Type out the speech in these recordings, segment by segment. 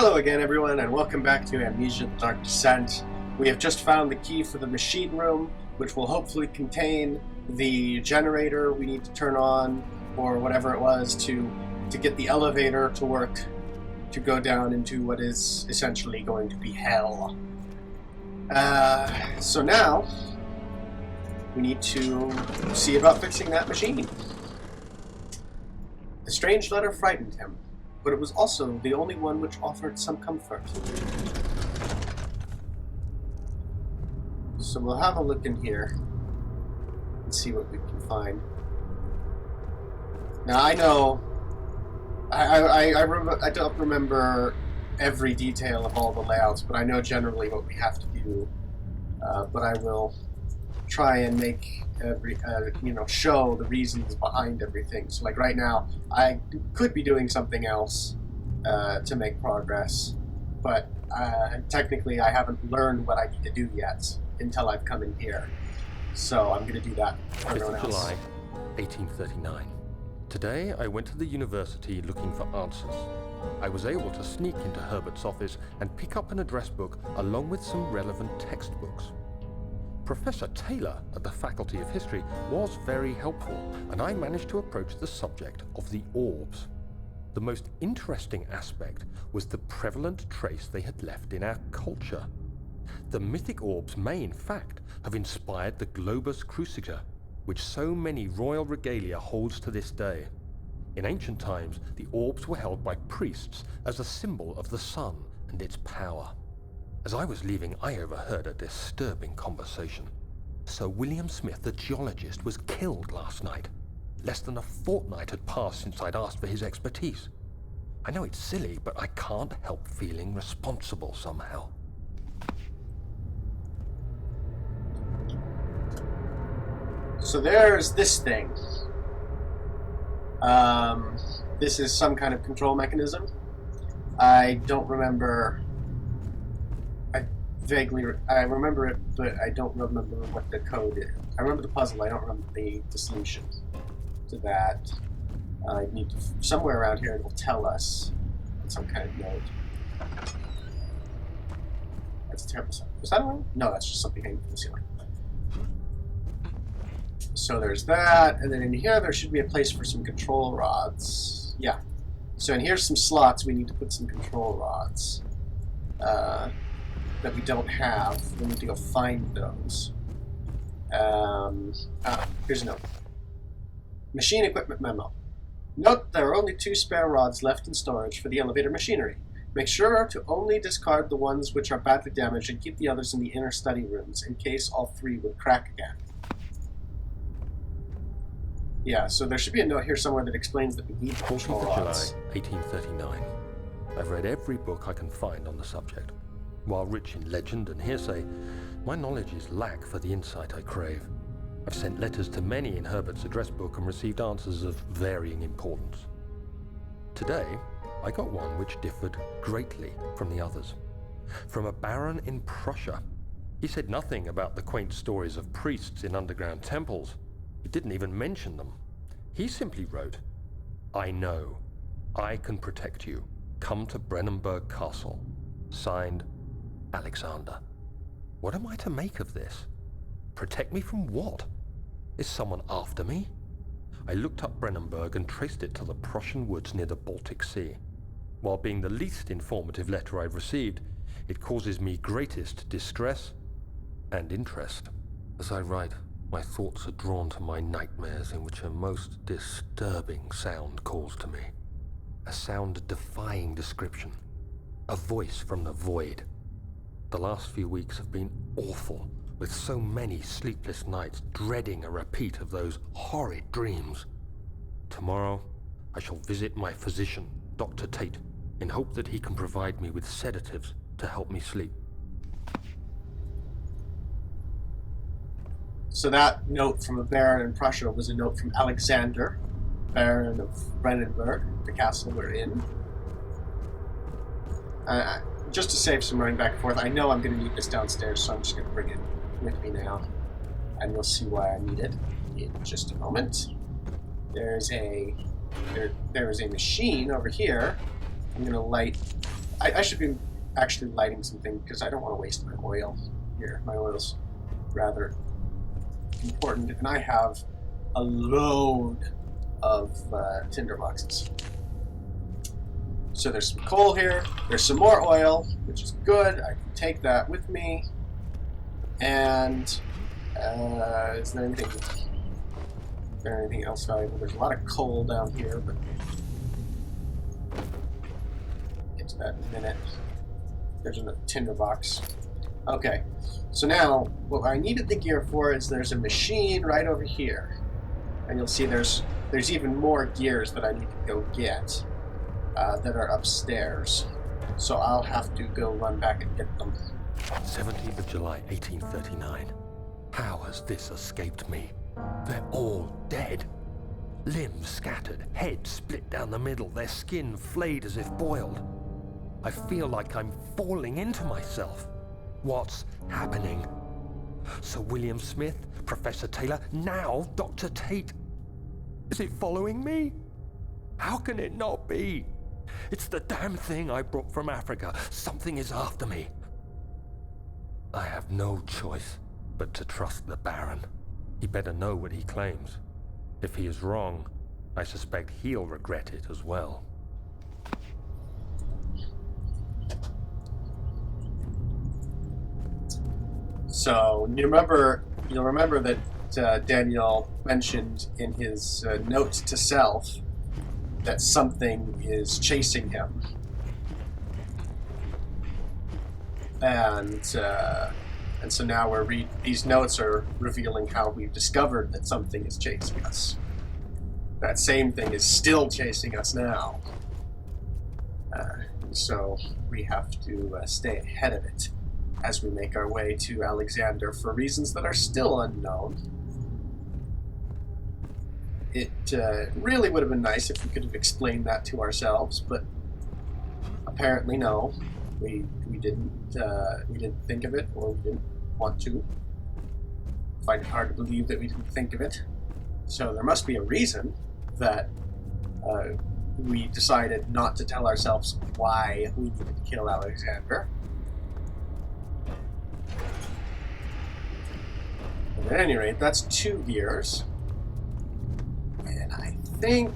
Hello again, everyone, and welcome back to Amnesia: The Dark Descent. We have just found the key for the machine room, which will hopefully contain the generator we need to turn on, or whatever it was, to get the elevator to work, to go down into what is essentially going to be hell. So now, we need to see about fixing that machine. The strange letter frightened him, but it was also the only one which offered some comfort. So we'll have a look in here and see what we can find. Now I know I don't remember every detail of all the layouts, but I know generally what we have to do. But I will try and make show the reasons behind everything. So like right now, I could be doing something else to make progress, but technically I haven't learned what I need to do yet until I've come in here. So I'm going to do that for everyone else. July, 1839. Today I went to the university looking for answers. I was able to sneak into Herbert's office and pick up an address book along with some relevant textbooks. Professor Taylor at the Faculty of History was very helpful, and I managed to approach the subject of the orbs. The most interesting aspect was the prevalent trace they had left in our culture. The mythic orbs may, in fact, have inspired the globus cruciger, which so many royal regalia holds to this day. In ancient times, the orbs were held by priests as a symbol of the sun and its power. As I was leaving, I overheard a disturbing conversation. Sir William Smith, the geologist, was killed last night. Less than a fortnight had passed since I'd asked for his expertise. I know it's silly, but I can't help feeling responsible somehow. So there's this thing. This is some kind of control mechanism. I don't remember. I remember it, but I don't remember what the code is. I remember the puzzle, I don't remember the solution to that. I need to, somewhere around here it will tell us some kind of note. That's a terrible sound. Was that a one? No, that's just something hanging from the ceiling. So there's that, and then in here there should be a place for some control rods. Yeah. So in here's some slots, we need to put some control rods. That we don't have. We need to go find those. Here's a note. Machine equipment memo. Note there are only 2 spare rods left in storage for the elevator machinery. Make sure to only discard the ones which are badly damaged and keep the others in the inner study rooms in case all 3 would crack again. Yeah, so there should be a note here somewhere that explains that we need control rods. July, 1839. I've read every book I can find on the subject. While rich in legend and hearsay, my knowledge is lack for the insight I crave. I've sent letters to many in Herbert's address book and received answers of varying importance. Today, I got one which differed greatly from the others. From a baron in Prussia. He said nothing about the quaint stories of priests in underground temples. He didn't even mention them. He simply wrote, "I know. I can protect you. Come to Brennenburg Castle." Signed, Alexander. What am I to make of this? Protect me from what? Is someone after me? I looked up Brennenburg and traced it to the Prussian woods near the Baltic Sea. While being the least informative letter I've received, it causes me greatest distress and interest. As I write, my thoughts are drawn to my nightmares in which a most disturbing sound calls to me. A sound defying description. A voice from the void. The last few weeks have been awful, with so many sleepless nights dreading a repeat of those horrid dreams. Tomorrow, I shall visit my physician, Dr. Tate, in hope that he can provide me with sedatives to help me sleep. So that note from a baron in Prussia was a note from Alexander, Baron of Brennenburg, the castle we're in. Just to save some running back and forth, I know I'm going to need this downstairs, so I'm just going to bring it with me now. And you'll see why I need it in just a moment. There is a machine over here. I'm going to light I should be actually lighting something because I don't want to waste my oil here. My oil's rather important, and I have a load of tinder boxes. So there's some coal here. There's some more oil, which is good. I can take that with me. And is there anything else valuable? There's a lot of coal down here, but get to that in a minute. There's a tinder box. Okay, so now what I needed the gear for is there's a machine right over here, and you'll see there's even more gears that I need to go get that are upstairs. So I'll have to go run back and get them. 17th of July, 1839. How has this escaped me? They're all dead. Limbs scattered, heads split down the middle, their skin flayed as if boiled. I feel like I'm falling into myself. What's happening? Sir William Smith, Professor Taylor, now Dr. Tate. Is it following me? How can it not be? It's the damn thing I brought from Africa. Something is after me. I have no choice but to trust the Baron. He better know what he claims. If he is wrong, I suspect he'll regret it as well. So you'll remember that Daniel mentioned in his note to self that something is chasing him, and so now these notes are revealing how we've discovered that something is chasing us. That same thing is still chasing us now, so we have to stay ahead of it as we make our way to Alexander for reasons that are still unknown. It really would have been nice if we could have explained that to ourselves, but apparently no. We didn't think of it, or we didn't want to. I find it hard to believe that we didn't think of it. So there must be a reason that we decided not to tell ourselves why we needed to kill Alexander. But at any rate, that's 2 gears. And I think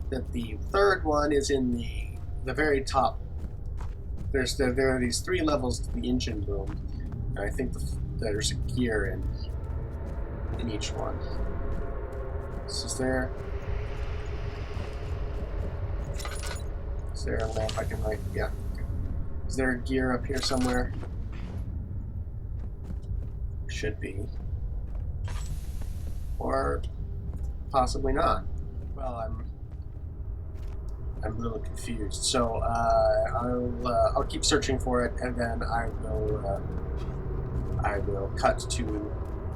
that the third one is in the very top. There are these 3 levels to the engine room, and I think there's a gear in each one. Is there a lamp I can light? Yeah. Is there a gear up here somewhere? Should be. Or possibly not. Well, I'm a little confused. So I'll keep searching for it, and then I will cut to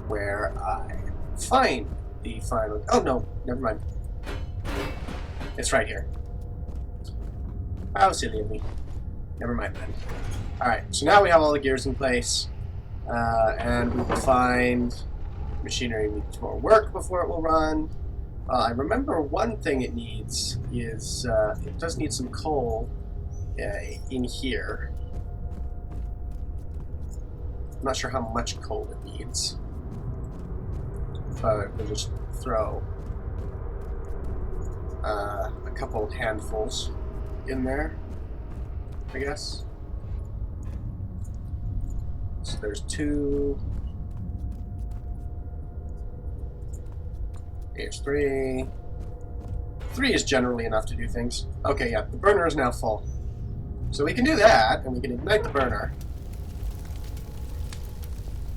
where I find the final. Oh no, never mind. It's right here. How silly of me. Never mind then. All right. So now we have all the gears in place, and we will find machinery needs more work before it will run. I remember one thing it needs is it does need some coal in here. I'm not sure how much coal it needs, but we'll just throw a couple handfuls in there, I guess. So there's 2. Here's 3. 3 is generally enough to do things. Okay, yeah, the burner is now full. So we can do that, and we can ignite the burner.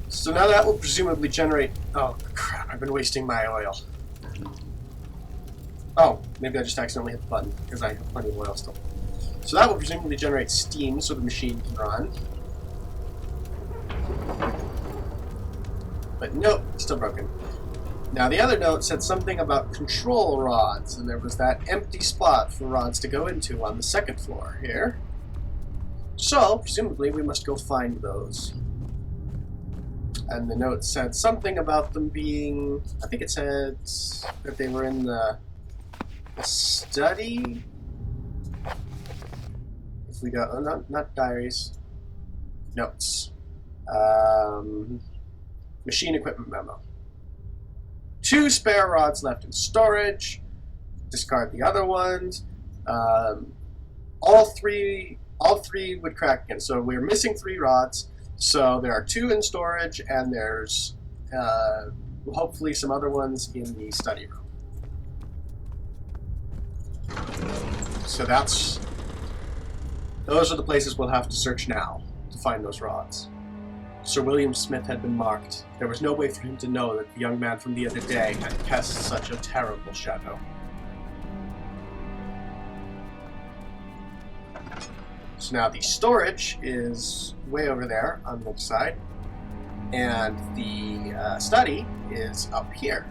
So now that will presumably generate... Oh, crap, I've been wasting my oil. Oh, maybe I just accidentally hit the button, because I have plenty of oil still. So that will presumably generate steam so the machine can run. But nope, it's still broken. Now, the other note said something about control rods, and there was that empty spot for rods to go into on the 2nd floor here. So, presumably, we must go find those. And the note said something about them being... I think it said that they were in the study? If we go, oh, not diaries, notes. Machine equipment memo. 2 spare rods left in storage. Discard the other ones. All three would crack again. So we're missing 3 rods. So there are 2 in storage, and there's hopefully some other ones in the study room. So those are the places we'll have to search now to find those rods. Sir William Smith had been marked. There was no way for him to know that the young man from the other day had cast such a terrible shadow. So now the storage is way over there on the side, and the study is up here.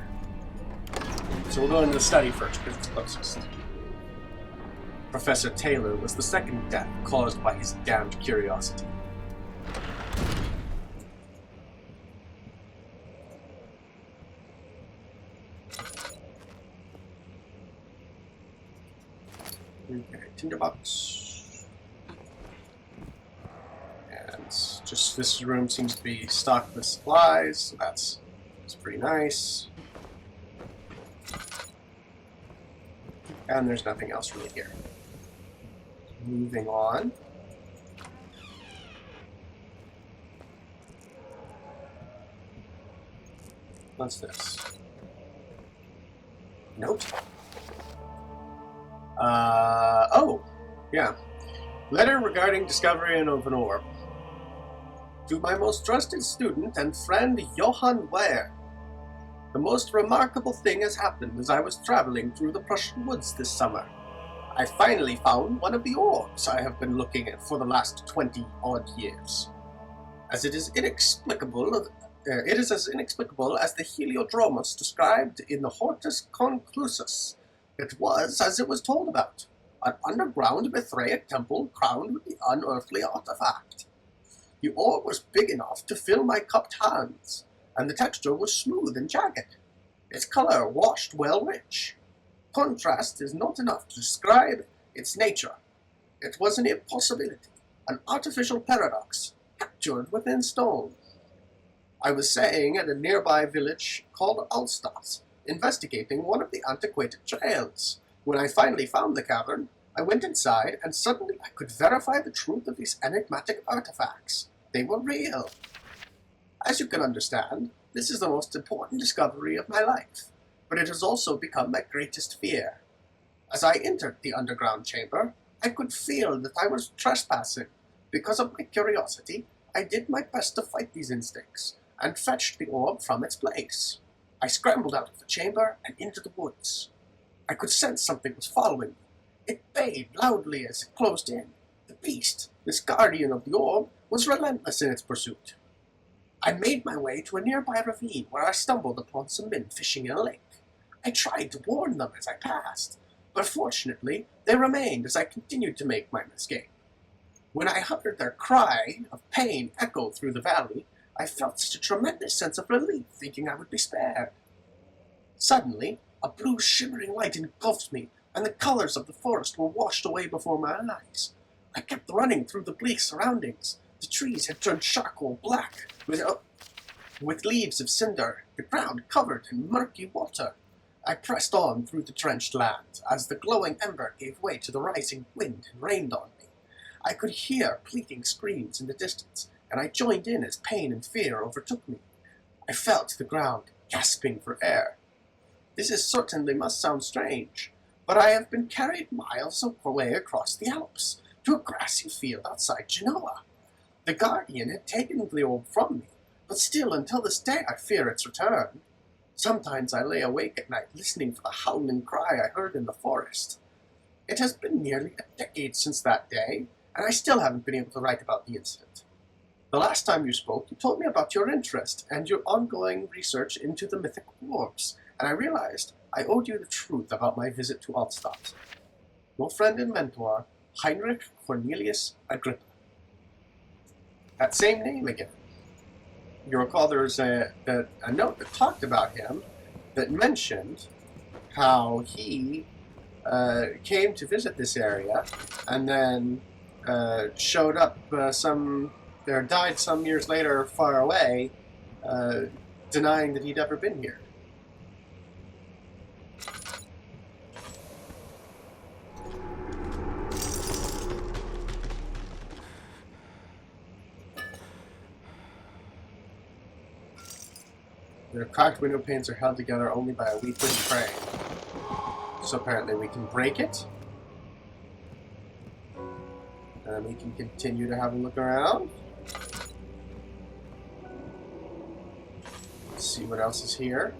So we'll go into the study first because it's closest. Professor Taylor was the second death caused by his damned curiosity. Okay, tinderbox. And just this room seems to be stocked with supplies, so that's pretty nice. And there's nothing else really here. Moving on. What's this? Note. Oh, yeah. Letter regarding discovery of an orb. To my most trusted student and friend, Johann Weyer. The most remarkable thing has happened as I was traveling through the Prussian woods this summer. I finally found one of the orbs I have been looking at for the last 20-odd years. As it is inexplicable, it is as inexplicable as the Heliodromus described in the Hortus Conclusus. It was as it was told about, an underground Mithraic temple crowned with the unearthly artifact. The orb was big enough to fill my cupped hands, and the texture was smooth and jagged. Its color washed well rich. Contrast is not enough to describe its nature. It was an impossibility, an artificial paradox, captured within stone. I was staying at a nearby village called Alstadt, investigating one of the antiquated trails. When I finally found the cavern, I went inside, and suddenly I could verify the truth of these enigmatic artifacts. They were real. As you can understand, this is the most important discovery of my life, but it has also become my greatest fear. As I entered the underground chamber, I could feel that I was trespassing. Because of my curiosity, I did my best to fight these instincts, and fetched the orb from its place. I scrambled out of the chamber and into the woods. I could sense something was following me. It bayed loudly as it closed in. The beast, this guardian of the orb, was relentless in its pursuit. I made my way to a nearby ravine where I stumbled upon some men fishing in a lake. I tried to warn them as I passed, but fortunately they remained as I continued to make my escape. When I heard their cry of pain echo through the valley, I felt such a tremendous sense of relief, thinking I would be spared. Suddenly, a blue shimmering light engulfed me, and the colors of the forest were washed away before my eyes. I kept running through the bleak surroundings. The trees had turned charcoal black, with leaves of cinder, the ground covered in murky water. I pressed on through the drenched land, as the glowing ember gave way to the rising wind and rained on me. I could hear pleading screams in the distance, and I joined in as pain and fear overtook me. I fell to the ground, gasping for air. This certainly must sound strange, but I have been carried miles away across the Alps, to a grassy field outside Genoa. The guardian had taken the orb from me, but still until this day I fear its return. Sometimes I lay awake at night listening for the howling cry I heard in the forest. It has been nearly a decade since that day, and I still haven't been able to write about the incident. The last time you spoke, you told me about your interest and your ongoing research into the mythic orbs, and I realized I owed you the truth about my visit to Altstadt. Your friend and mentor, Heinrich Cornelius Agrippa. That same name again. You recall there was a note that talked about him that mentioned how he came to visit this area and then showed up or died some years later far away, denying that he'd ever been here. The cracked window panes are held together only by a weak wooden frame. So apparently we can break it. And we can continue to have a look around. Let's see what else is here.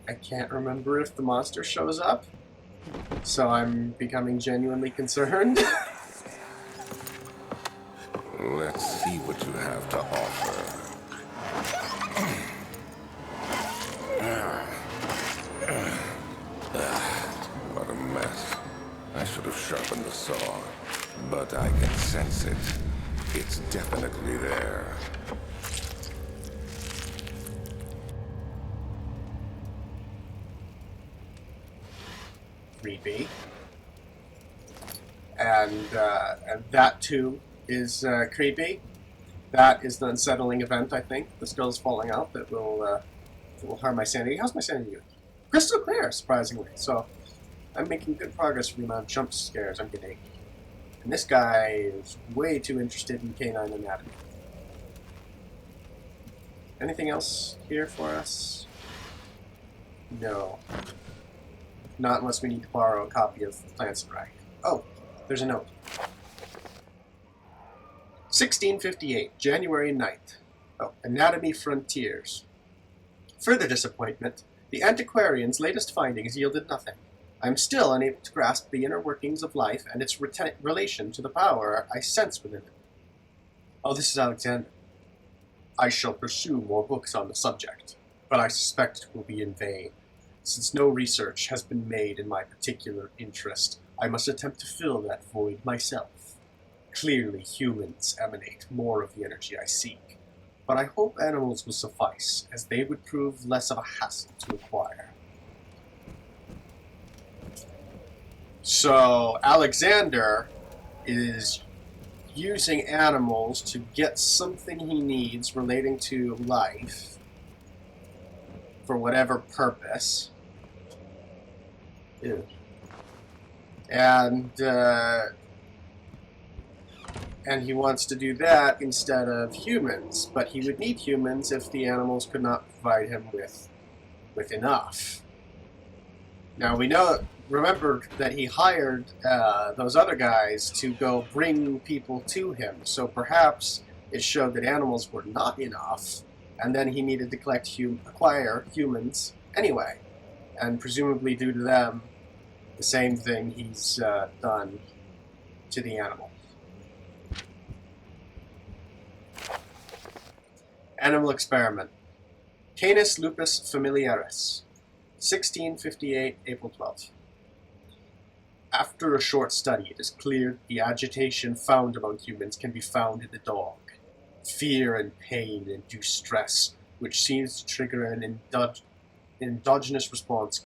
I can't remember if the monster shows up, so I'm becoming genuinely concerned. Let's see what you have to offer. What a mess. I should have sharpened the saw, but I can sense it. It's definitely there. Creepy. And that too is creepy. That is the unsettling event, I think. The skull is falling out that will harm my sanity. How's my sanity doing? Crystal clear, surprisingly. So I'm making good progress with the amount of jump scares I'm getting. And this guy is way too interested in canine anatomy. Anything else here for us? No. Not unless we need to borrow a copy of Plants Right. Oh, there's a note. 1658, January 9th. Oh, Anatomy Frontiers. Further disappointment. The antiquarian's latest findings yielded nothing. I am still unable to grasp the inner workings of life and its relation to the power I sense within it. Oh, this is Alexander. I shall pursue more books on the subject, but I suspect it will be in vain. Since no research has been made in my particular interest, I must attempt to fill that void myself. Clearly, humans emanate more of the energy I seek, but I hope animals will suffice, as they would prove less of a hassle to acquire. So, Alexander is using animals to get something he needs relating to life, for whatever purpose. Ew. And he wants to do that instead of humans, but he would need humans if the animals could not provide him with enough. Now we remember that he hired those other guys to go bring people to him, so perhaps it showed that animals were not enough, and then he needed to acquire humans anyway, and presumably do to them the same thing he's done to the animal. Animal experiment. Canis lupus familiaris. 1658, April 12th. After a short study, it is clear the agitation found among humans can be found in the dog. Fear and pain induce stress, which seems to trigger an endogenous response.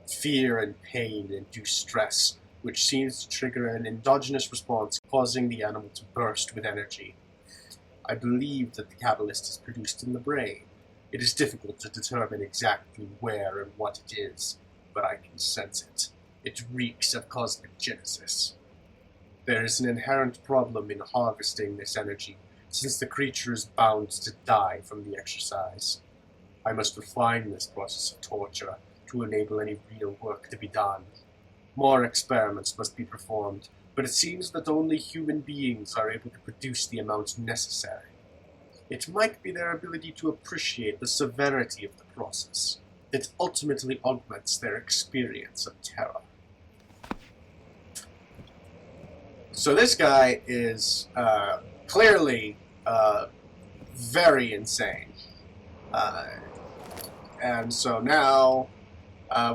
Fear and pain induce stress, which seems to trigger an endogenous response, causing the animal to burst with energy. I believe that the catalyst is produced in the brain. It is difficult to determine exactly where and what it is, but I can sense it. It reeks of cosmic genesis. There is an inherent problem in harvesting this energy, since the creature is bound to die from the exercise. I must refine this process of torture to enable any real work to be done. More experiments must be performed, but it seems that only human beings are able to produce the amounts necessary. It might be their ability to appreciate the severity of the process that ultimately augments their experience of terror. So this guy is clearly very insane. And so now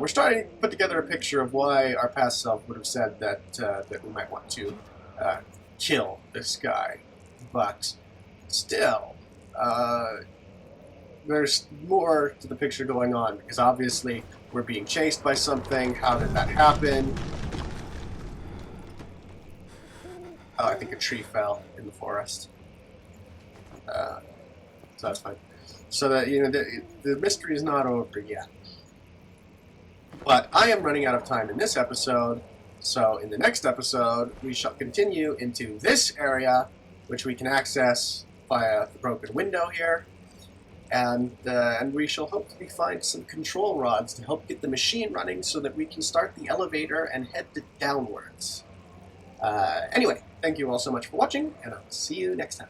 We're starting to put together a picture of why our past self would have said that that we might want to kill this guy, but still, there's more to the picture going on, because obviously we're being chased by something. How did that happen? Oh, I think a tree fell in the forest. So that's fine. So that, you know, the mystery is not over yet. But I am running out of time in this episode, so in the next episode we shall continue into this area, which we can access via the broken window here, and we shall hopefully find some control rods to help get the machine running so that we can start the elevator and head downwards. Anyway, thank you all so much for watching, and I'll see you next time.